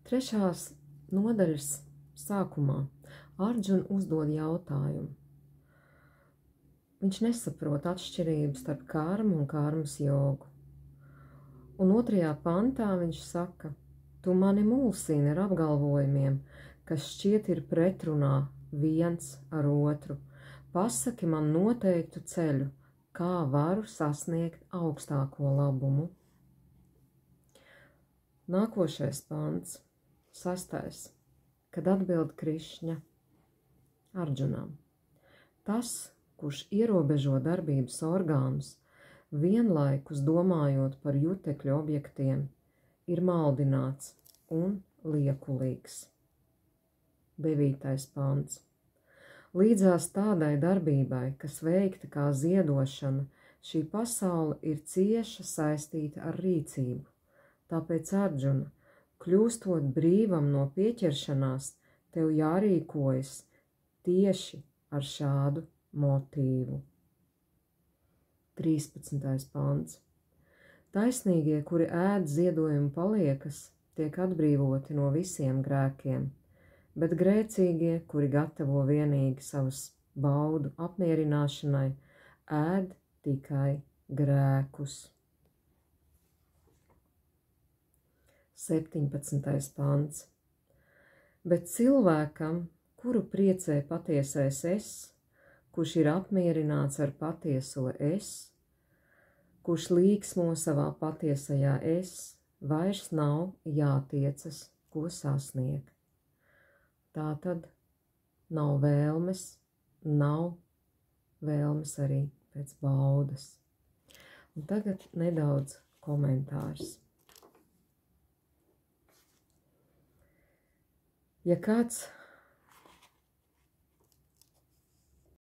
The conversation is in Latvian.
Trešās nodaļas sākumā Arjuna uzdod jautājumu. Viņš nesaprot atšķirību starp karmu un karmas jogu. Un 2. pantā viņš saka, tu mani mulsini ar apgalvojumiem, kas šķiet ir pretrunā viens ar otru. Pasaki man noteiktu ceļu, kā varu sasniegt augstāko labumu. Nākošais pants, 6. kad atbild Krišņa Arjunam. Tas, kurš ierobežo darbības orgānus, vienlaikus domājot par jutekļu objektiem, ir maldināts un liekulīgs. 9. pants. Līdzās tādai darbībai, kas veikta kā ziedošana, šī pasaule ir cieši saistīta ar rīcību. Tāpēc, Arjuna, kļūstot brīvam no pieķeršanās, tev jārīkojas tieši ar šādu motīvu. 13. pants. Taisnīgie, kuri ēd ziedojumu paliekas, tiek atbrīvoti no visiem grēkiem, bet grēcīgie, kuri gatavo vienīgi savas baudu apmierināšanai, ēd tikai grēkus. 17. pants. Bet cilvēkam, kuru priecē patiesais es, kurš ir apmierināts ar patieso es, kurš līksmo savā patiesajā es, vairs nav jātiecas, ko sasniegt. Tā tad nav vēlmes arī pēc baudas. Un tagad nedaudz komentārs. Ja kāds